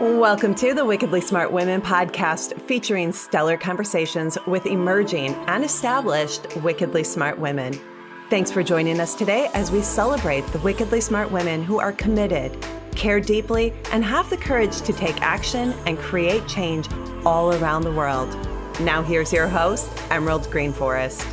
Welcome to the Wickedly Smart Women podcast, featuring stellar conversations with emerging and established wickedly smart women. Thanks for joining us today as we celebrate the wickedly smart women who are committed, care deeply, and have the courage to take action and create change all around the world. Now here's your host, Emerald Greenforest.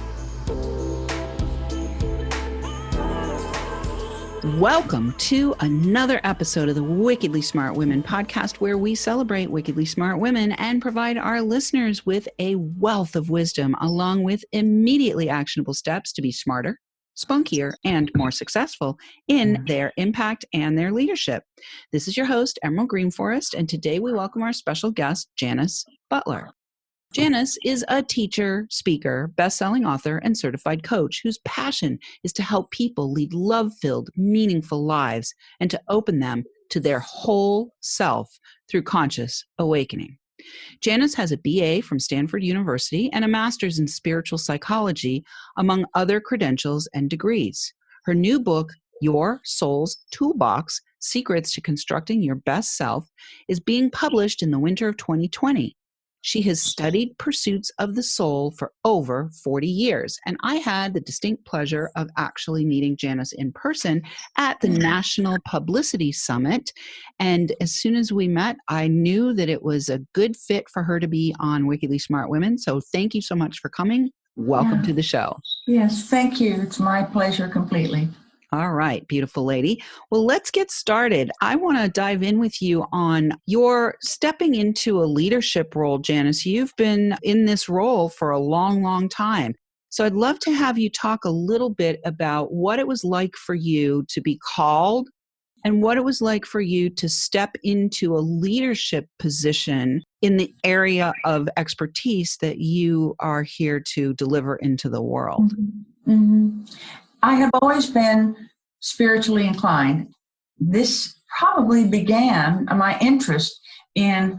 Welcome to another episode of the Wickedly Smart Women podcast, where we celebrate wickedly smart women and provide our listeners with a wealth of wisdom, along with immediately actionable steps to be smarter, spunkier, and more successful in their impact and their leadership. This is your host, Emerald Greenforest, and today we welcome our special guest, Janis Butler. Janice is a teacher, speaker, best-selling author, and certified coach whose passion is to help people lead love-filled, meaningful lives and to open them to their whole self through conscious awakening. Janice has a BA from Stanford University and a master's in spiritual psychology, among other credentials and degrees. Her new book, Your Soul's Toolbox: Secrets to Constructing Your Best Self, is being published in the winter of 2020. She has studied pursuits of the soul for over 40 years, and I had the distinct pleasure of actually meeting Janice in person at the National Publicity Summit. And as soon as we met, I knew that it was a good fit for her to be on Wickedly Smart Women. So thank you so much for coming. Welcome to the show. Yes, thank you. It's my pleasure completely. All right, beautiful lady. Well, let's get started. I want to dive in with you on your stepping into a leadership role, Janice. You've been in this role for a long, long time. So I'd love to have you talk a little bit about what it was like for you to be called and what it was like for you to step into a leadership position in the area of expertise that you are here to deliver into the world. Mm-hmm. Mm-hmm. I have always been spiritually inclined. This probably began my interest in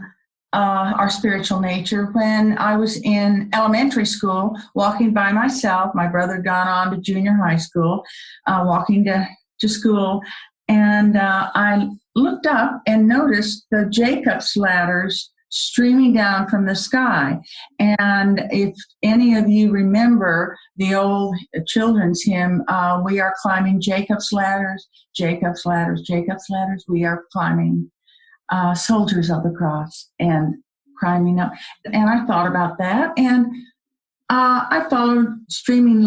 our spiritual nature when I was in elementary school, walking by myself. My brother had gone on to junior high school, walking to school, and I looked up and noticed the Jacob's ladders streaming down from the sky. And if any of you remember the old children's hymn, we are climbing Jacob's ladders, Jacob's ladders, Jacob's ladders. We are climbing soldiers of the cross and climbing up. And I thought about that, and I followed streaming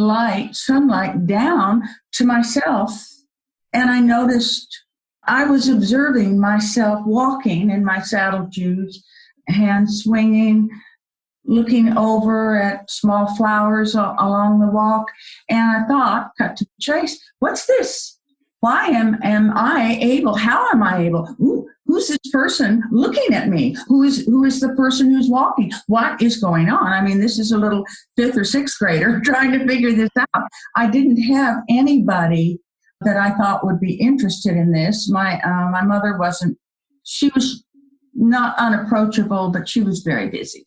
sunlight down to myself, and I noticed I was observing myself walking in my saddle shoes, hands swinging, looking over at small flowers along the walk. And I thought, cut to the chase, what's this? Why am I able? How am I able? Who's this person looking at me? Who is the person who's walking? What is going on? I mean, this is a little 5th or 6th grader trying to figure this out. I didn't have anybody that I thought would be interested in this. My mother she was not unapproachable, but she was very busy,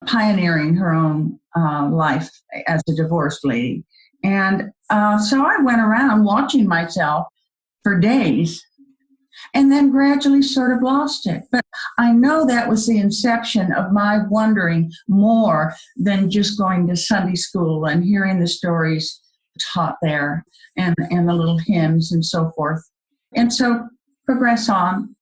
pioneering her own life as a divorced lady. And so I went around watching myself for days and then gradually sort of lost it. But I know that was the inception of my wondering more than just going to Sunday school and hearing the stories taught there and the little hymns and so forth. And so progress on.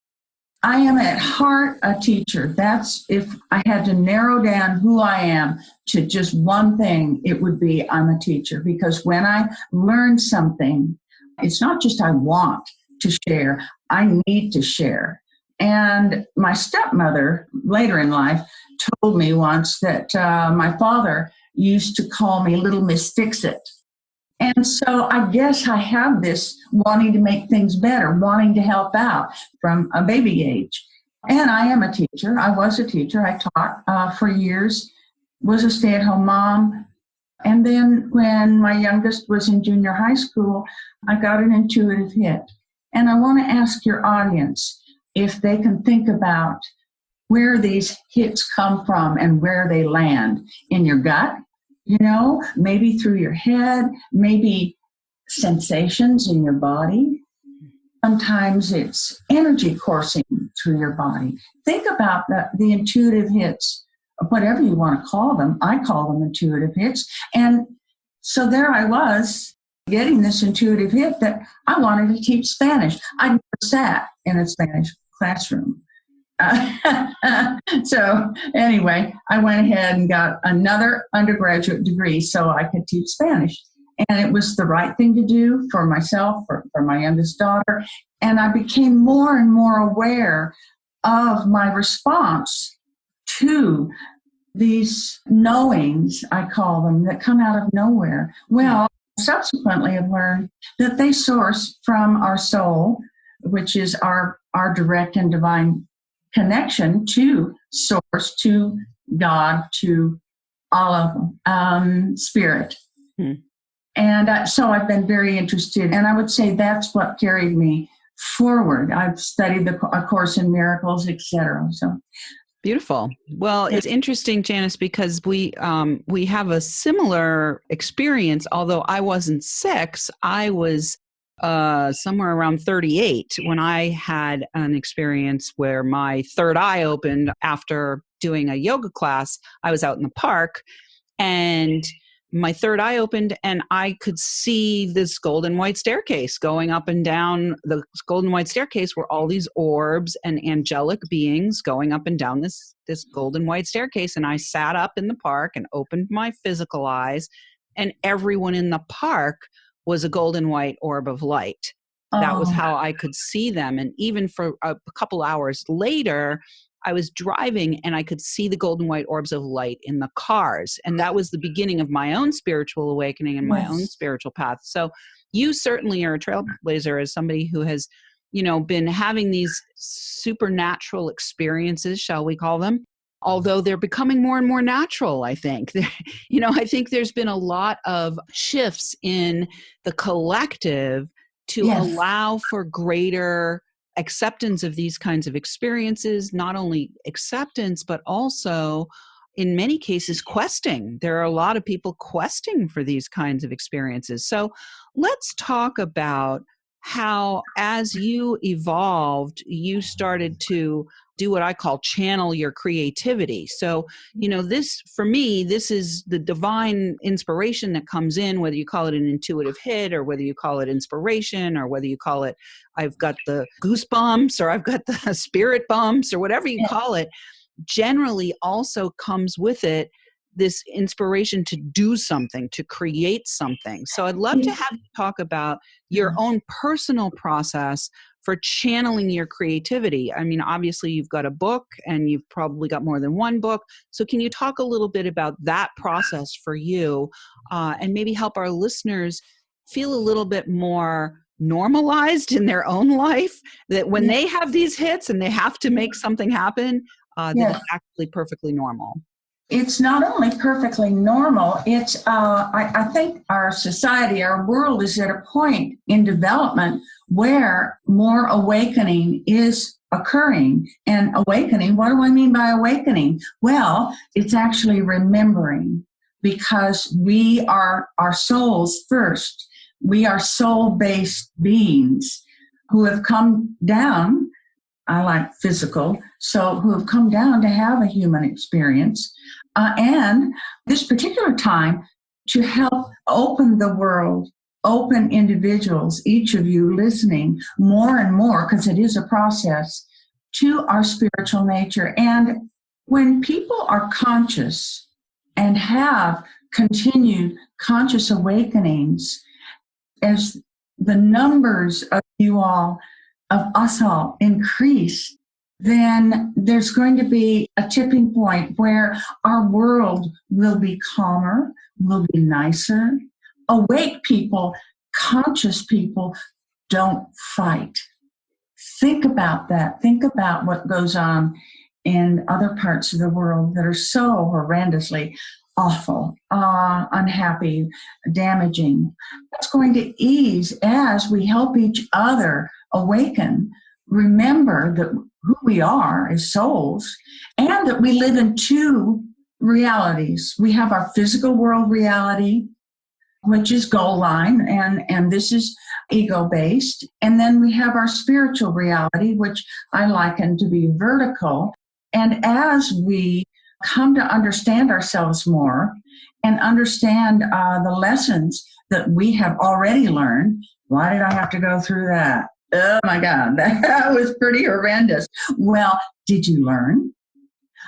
I am at heart a teacher. That's, if I had to narrow down who I am to just one thing, it would be I'm a teacher. Because when I learn something, it's not just I want to share, I need to share. And my stepmother, later in life, told me once that my father used to call me Little Miss Fix-It. And so I guess I have this wanting to make things better, wanting to help out from a baby age. And I am a teacher. I was a teacher. I taught for years, was a stay-at-home mom. And then when my youngest was in junior high school, I got an intuitive hit. And I want to ask your audience if they can think about where these hits come from and where they land. In your gut, maybe through your head, maybe sensations in your body. Sometimes it's energy coursing through your body. Think about the intuitive hits, whatever you want to call them. I call them intuitive hits. And so there I was getting this intuitive hit that I wanted to teach Spanish. I never sat in a Spanish classroom. So anyway, I went ahead and got another undergraduate degree so I could teach Spanish. And it was the right thing to do for myself, for my youngest daughter. And I became more and more aware of my response to these knowings, I call them, that come out of nowhere. Well, subsequently I've learned that they source from our soul, which is our direct and divine connection to source, to God, to all of them, spirit. And so I've been very interested, and I would say that's what carried me forward. I've studied A Course in Miracles, etc. So beautiful. Well, it's interesting, Janice, because we have a similar experience. Although I wasn't 6, I was somewhere around 38 when I had an experience where my third eye opened after doing a yoga class. I was out in the park, and my third eye opened, and I could see this golden white staircase going up and down. The golden white staircase were all these orbs and angelic beings going up and down this golden white staircase. And I sat up in the park and opened my physical eyes, and everyone in the park was a golden white orb of light. That was how I could see them. And even for a couple hours later, I was driving and I could see the golden white orbs of light in the cars. And that was the beginning of my own spiritual awakening and my own spiritual path. So you certainly are a trailblazer as somebody who has, been having these supernatural experiences, shall we call them, although they're becoming more and more natural, I think. I think there's been a lot of shifts in the collective to allow for greater acceptance of these kinds of experiences, not only acceptance, but also in many cases questing. There are a lot of people questing for these kinds of experiences. So let's talk about how, as you evolved, you started to do what I call channel your creativity. So, this, for me, this is the divine inspiration that comes in, whether you call it an intuitive hit or whether you call it inspiration or whether you call it, I've got the goosebumps or I've got the spirit bumps or whatever you call it, generally also comes with it this inspiration to do something, to create something. So I'd love to have you talk about your own personal process for channeling your creativity. I mean, obviously you've got a book and you've probably got more than one book. So can you talk a little bit about that process for you and maybe help our listeners feel a little bit more normalized in their own life, that when they have these hits and they have to make something happen, that it's actually perfectly normal? It's not only perfectly normal, it's, I think our society, our world is at a point in development where more awakening is occurring. And awakening, what do I mean by awakening? Well, it's actually remembering, because we are our souls first. We are soul-based beings who have come down, I like physical, so who have come down to have a human experience. And this particular time to help open the world, open individuals, each of you listening more and more, because it is a process, to our spiritual nature. And when people are conscious and have continued conscious awakenings, as the numbers of you all, of us all, increase, then there's going to be a tipping point where our world will be calmer, will be nicer. Awake people, conscious people, don't fight. Think about that. Think about what goes on in other parts of the world that are so horrendously awful, unhappy, damaging. That's going to ease as we help each other awaken. Remember that who we are as souls, and that we live in two realities. We have our physical world reality, which is goal line, and this is ego-based. And then we have our spiritual reality, which I liken to be vertical. And as we come to understand ourselves more and understand the lessons that we have already learned, why did I have to go through that? Oh my God, that was pretty horrendous. Well, did you learn?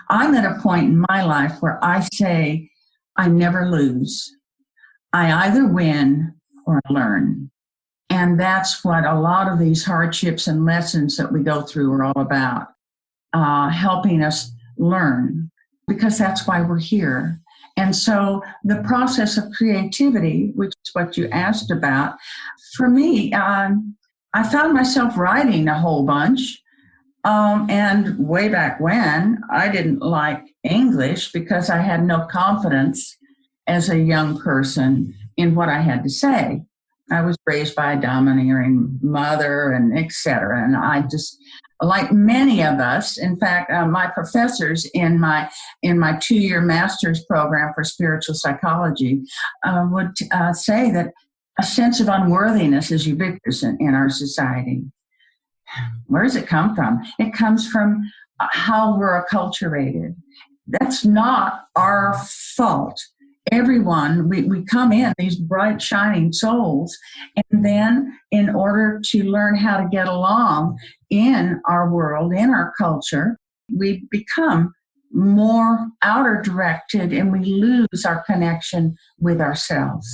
I'm at a point in my life where I say, I never lose. I either win or learn. And that's what a lot of these hardships and lessons that we go through are all about, helping us learn, because that's why we're here. And so the process of creativity, which is what you asked about, for me, I found myself writing a whole bunch. And way back when, I didn't like English because I had no confidence as a young person in what I had to say. I was raised by a domineering mother and et cetera. And I just, like many of us, in fact, my professors in my 2-year master's program for spiritual psychology would say that a sense of unworthiness is ubiquitous in our society. Where does it come from? It comes from how we're acculturated. That's not our fault. Everyone, we come in, these bright, shining souls, and then in order to learn how to get along in our world, in our culture, we become more outer directed and we lose our connection with ourselves.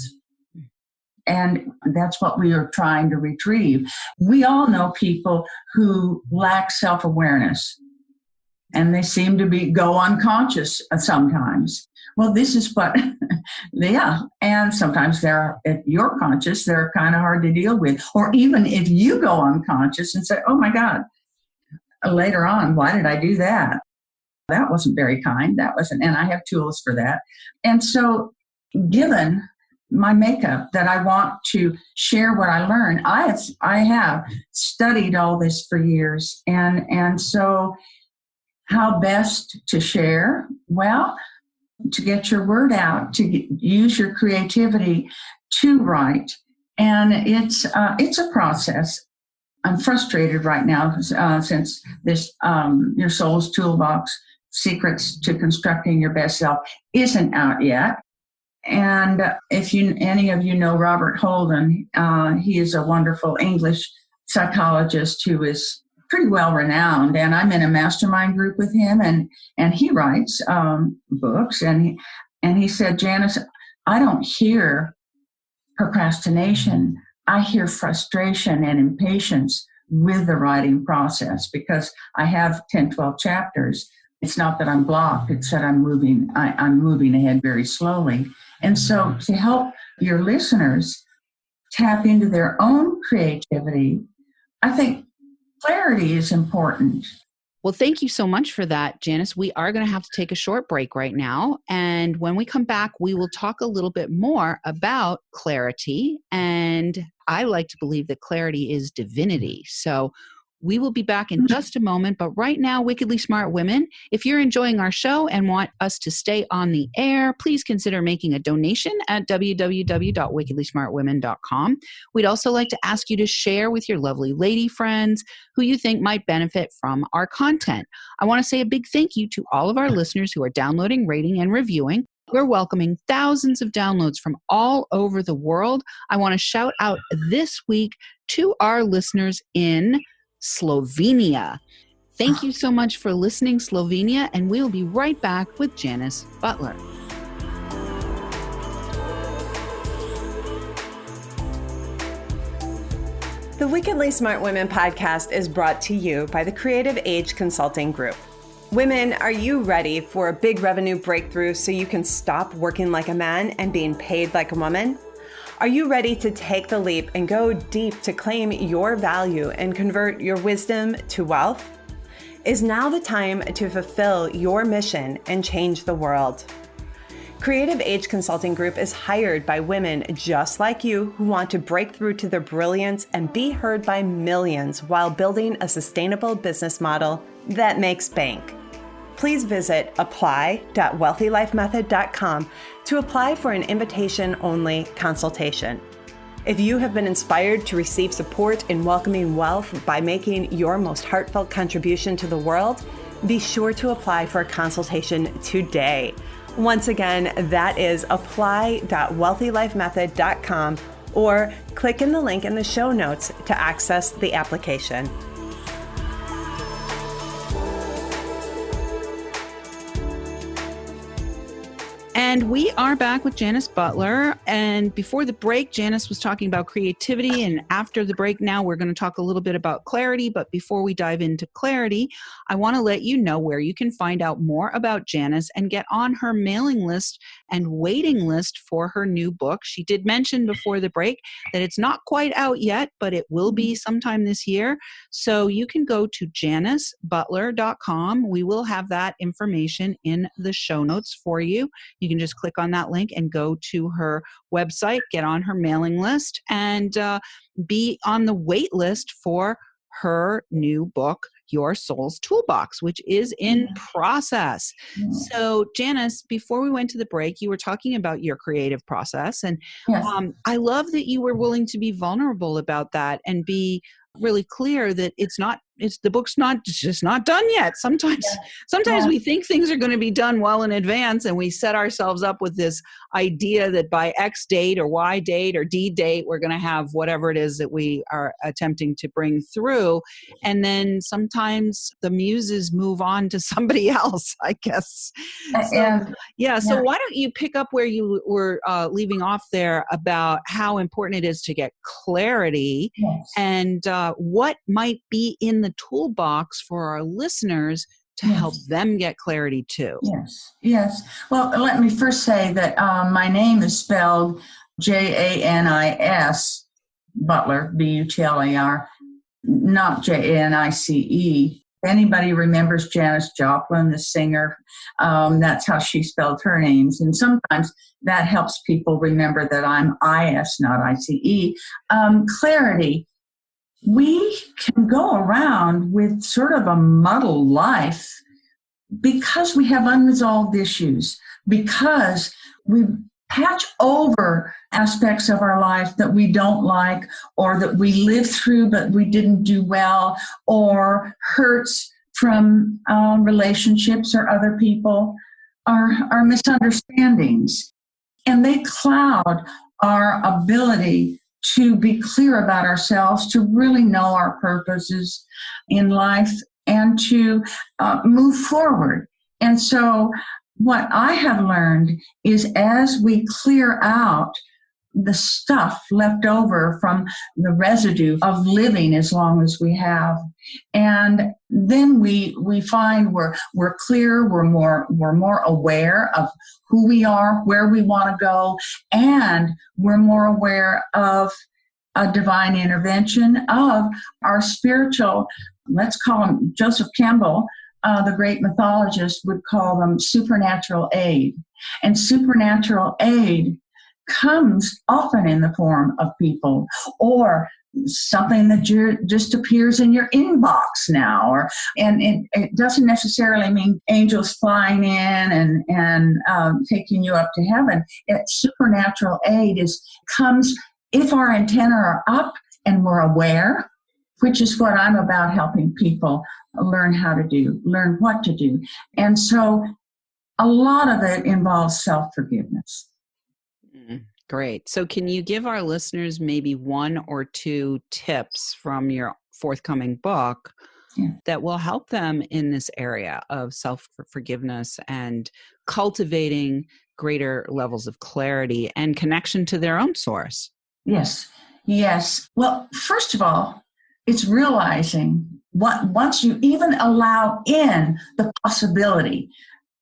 And that's what we are trying to retrieve. We all know people who lack self-awareness, and they seem to go unconscious sometimes. Well, this is what, yeah. And sometimes if you're conscious, they're kind of hard to deal with. Or even if you go unconscious and say, oh my God, later on, why did I do that? That wasn't very kind. And I have tools for that. And so given my makeup that I want to share what I learned, I have studied all this for years. And so how best to share? Well, to get your word out, to use your creativity to write. And it's a process. I'm frustrated right now since this Your Soul's Toolbox, Secrets to Constructing Your Best Self isn't out yet. And if any of you know Robert Holden, he is a wonderful English psychologist who is pretty well renowned. And I'm in a mastermind group with him, and he writes books. And he said, Janice, I don't hear procrastination. I hear frustration and impatience with the writing process because I have 10, 12 chapters. It's not that I'm blocked. It's that I'm moving ahead very slowly. And so to help your listeners tap into their own creativity, I think clarity is important. Well, thank you so much for that, Janice. We are going to have to take a short break right now. And when we come back, we will talk a little bit more about clarity. And I like to believe that clarity is divinity. So we will be back in just a moment. But right now, Wickedly Smart Women, if you're enjoying our show and want us to stay on the air, please consider making a donation at www.wickedlysmartwomen.com. We'd also like to ask you to share with your lovely lady friends who you think might benefit from our content. I want to say a big thank you to all of our listeners who are downloading, rating, and reviewing. We're welcoming thousands of downloads from all over the world. I want to shout out this week to our listeners in Slovenia. Thank you so much for listening, Slovenia, and we'll be right back with Janis Butler. The Wickedly Smart Women podcast is brought to you by the Creative Age Consulting Group. Women, are you ready for a big revenue breakthrough so you can stop working like a man and being paid like a woman? Are you ready to take the leap and go deep to claim your value and convert your wisdom to wealth? Is now the time to fulfill your mission and change the world? Creative Age Consulting Group is hired by women just like you who want to break through to their brilliance and be heard by millions while building a sustainable business model that makes bank. please visit apply.wealthylifemethod.com to apply for an invitation-only consultation. If you have been inspired to receive support in welcoming wealth by making your most heartfelt contribution to the world, be sure to apply for a consultation today. Once again, that is apply.wealthylifemethod.com, or click in the link in the show notes to access the application. And we are back with Janis Butler. And before the break, Janis was talking about creativity. And after the break now, we're going to talk a little bit about clarity. But before we dive into clarity, I want to let you know where you can find out more about Janis and get on her mailing list and waiting list for her new book. She did mention before the break that it's not quite out yet, but it will be sometime this year. So you can go to janisbutler.com. We will have that information in the show notes for you. You can just click on that link and go to her website, get on her mailing list, and be on the wait list for her new book, Your Soul's Toolbox, which is in process. So, Janis, before we went to the break, you were talking about your creative process. And I love that you were willing to be vulnerable about that and be really clear that the book's just not done yet. Sometimes we think things are going to be done well in advance, and we set ourselves up with this idea that by X date or Y date or D date, we're going to have whatever it is that we are attempting to bring through. And then sometimes the muses move on to somebody else, I guess. So why don't you pick up where you were leaving off there about how important it is to get clarity and what might be in the toolbox for our listeners to help them get clarity too. Yes. Well, let me first say that my name is spelled Janis Butler, Butler, not Janice. If anybody remembers Janis Joplin, the singer, that's how she spelled her names. And sometimes that helps people remember that I'm IS, not ICE. Clarity. We can go around with sort of a muddled life because we have unresolved issues, because we patch over aspects of our life that we don't like, or that we lived through but we didn't do well, or hurts from relationships or other people, are misunderstandings. And they cloud our ability to be clear about ourselves, to really know our purposes in life, and to move forward. And so what I have learned is as we clear out the stuff left over from the residue of living as long as we have, and then we find we're clear, we're more aware of who we are, where we want to go, and we're more aware of a divine intervention, of our spiritual, let's call them, Joseph Campbell, the great mythologist, would call them supernatural aid. And supernatural aid comes often in the form of people, or something that just appears in your inbox now, and it doesn't necessarily mean angels flying in and taking you up to heaven. Supernatural aid comes if our antennae are up and we're aware, which is what I'm about, helping people learn how to do, learn what to do. And so a lot of it involves self-forgiveness. Great. So can you give our listeners maybe one or two tips from your forthcoming book that will help them in this area of self-forgiveness and cultivating greater levels of clarity and connection to their own source? Yes. Well, first of all, it's realizing once you even allow in the possibility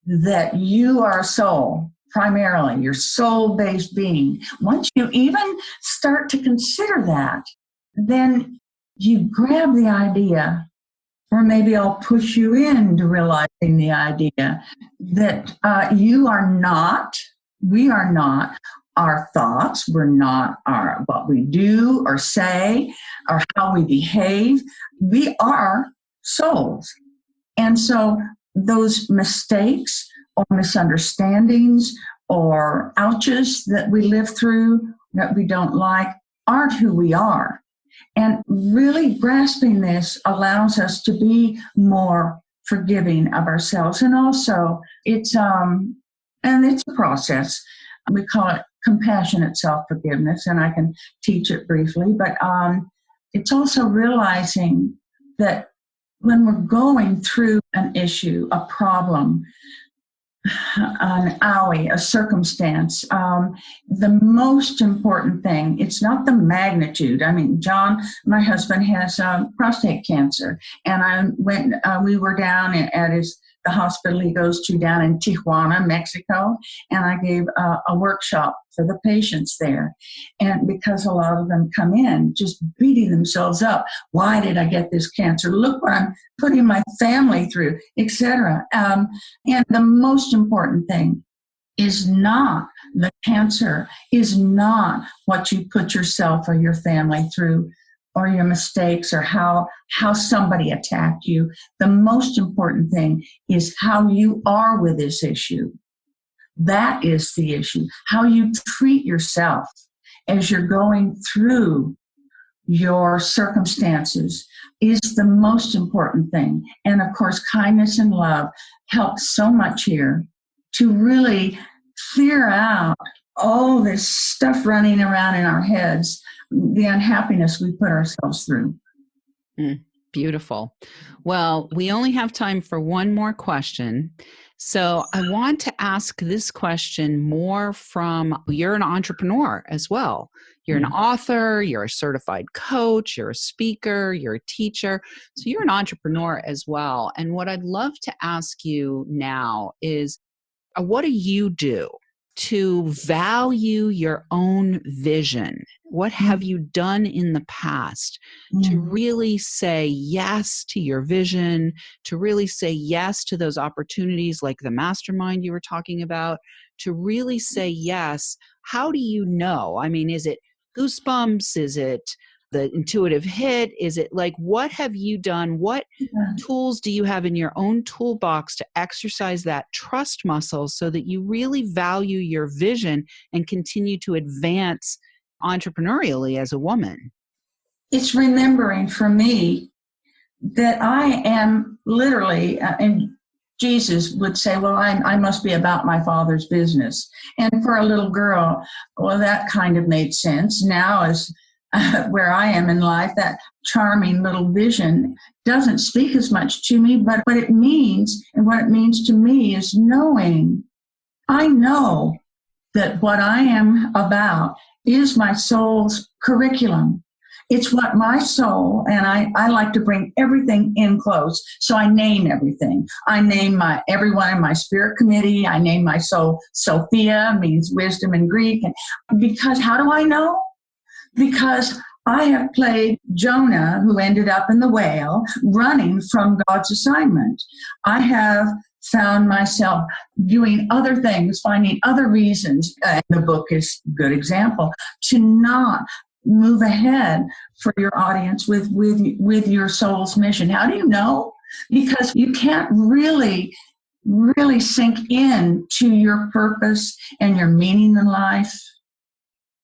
that you are a soul, primarily, your soul-based being. Once you even start to consider that, then you grab the idea, or maybe I'll push you into realizing the idea that we are not our thoughts, we're not what we do or say or how we behave. We are souls. And so those mistakes or misunderstandings or ouches that we live through that we don't like aren't who we are. And really grasping this allows us to be more forgiving of ourselves. And also it's a process. We call it compassionate self-forgiveness, and I can teach it briefly, but it's also realizing that when we're going through an issue, a problem, an owie, a circumstance, the most important thing, it's not the magnitude. I mean, John, my husband, has prostate cancer, and we were down at the hospital he goes to down in Tijuana, Mexico, and I gave a workshop for the patients there. And because a lot of them come in just beating themselves up, why did I get this cancer? Look what I'm putting my family through, etc. And the most important thing is not the cancer, is not what you put yourself or your family through, or your mistakes, or how somebody attacked you. The most important thing is how you are with this issue. That is the issue. How you treat yourself as you're going through your circumstances is the most important thing. And of course, kindness and love help so much here to really clear out all this stuff running around in our heads, the unhappiness we put ourselves through. Beautiful. Well, we only have time for one more question. So I want to ask this question more from, you're an entrepreneur as well. You're an author, you're a certified coach, you're a speaker, you're a teacher. So you're an entrepreneur as well. And what I'd love to ask you now is, what do you do to value your own vision? What have you done in the past to really say yes to your vision, to really say yes to those opportunities like the mastermind you were talking about, to really say yes? How do you know? I mean, is it goosebumps? Is it the intuitive hit? Is it like, what have you done? What tools do you have in your own toolbox to exercise that trust muscle so that you really value your vision and continue to advance entrepreneurially as a woman? It's remembering for me that I am literally, and Jesus would say, well, I must be about my Father's business. And for a little girl, well, that kind of made sense. Now, as where I am in life, that charming little vision doesn't speak as much to me, but what it means to me is knowing, I know that what I am about is my soul's curriculum. It's what my soul, and I like to bring everything in close. So I name everything. I name everyone in my spirit committee. I name my soul Sophia, means wisdom in Greek. And because how do I know? Because I have played Jonah, who ended up in the whale, running from God's assignment. I have found myself doing other things, finding other reasons, and the book is a good example, to not move ahead for your audience with your soul's mission. How do you know? Because you can't really sink in to your purpose and your meaning in life,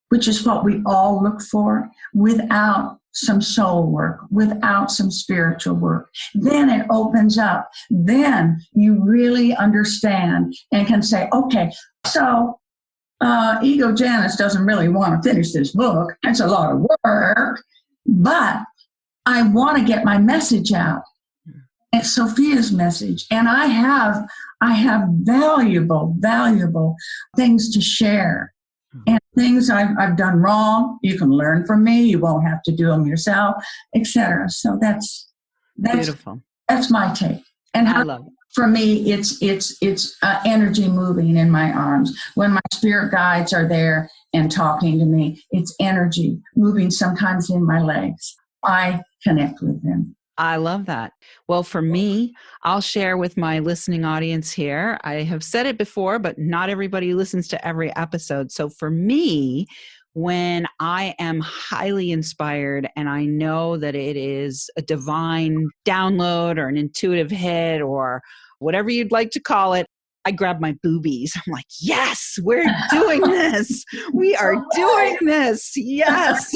which is what we all look for, without some soul work, without some spiritual work. Then it opens up. Then you really understand and can say, okay, so Ego Janice doesn't really want to finish this book. It's a lot of work, but I want to get my message out. It's Sophia's message. And I have valuable things to share. And things I've done wrong, you can learn from me. You won't have to do them yourself, etc. So that's beautiful. That's my take. And I love it. For me, it's energy moving in my arms. When my spirit guides are there and talking to me, it's energy moving sometimes in my legs. I connect with them. I love that. Well, for me, I'll share with my listening audience here. I have said it before, but not everybody listens to every episode. So for me, when I am highly inspired and I know that it is a divine download or an intuitive hit or whatever you'd like to call it, I grabbed my boobies. I'm like, yes, we're doing this. We are doing this. Yes.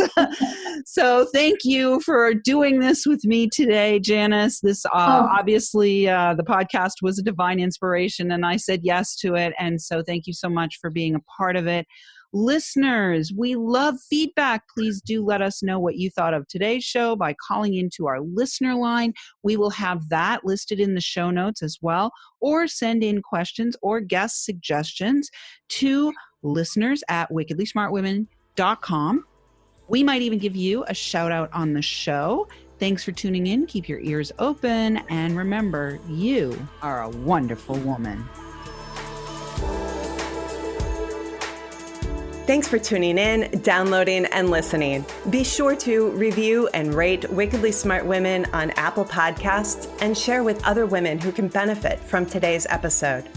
So thank you for doing this with me today, Janice. This obviously the podcast was a divine inspiration and I said yes to it. And so thank you so much for being a part of it. Listeners, we love feedback. Please do let us know what you thought of today's show by calling into our listener line. We will have that listed in the show notes as well, or send in questions or guest suggestions to listeners@wickedlysmartwomen.com. We might even give you a shout out on the show. Thanks for tuning in. Keep your ears open. And remember, you are a wonderful woman. Thanks for tuning in, downloading, and listening. Be sure to review and rate Wickedly Smart Women on Apple Podcasts and share with other women who can benefit from today's episode.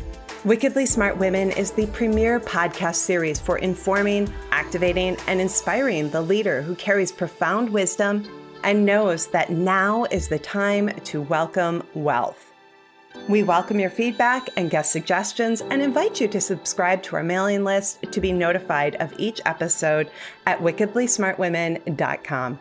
Wickedly Smart Women is the premier podcast series for informing, activating, and inspiring the leader who carries profound wisdom and knows that now is the time to welcome wealth. We welcome your feedback and guest suggestions and invite you to subscribe to our mailing list to be notified of each episode at wickedlysmartwomen.com.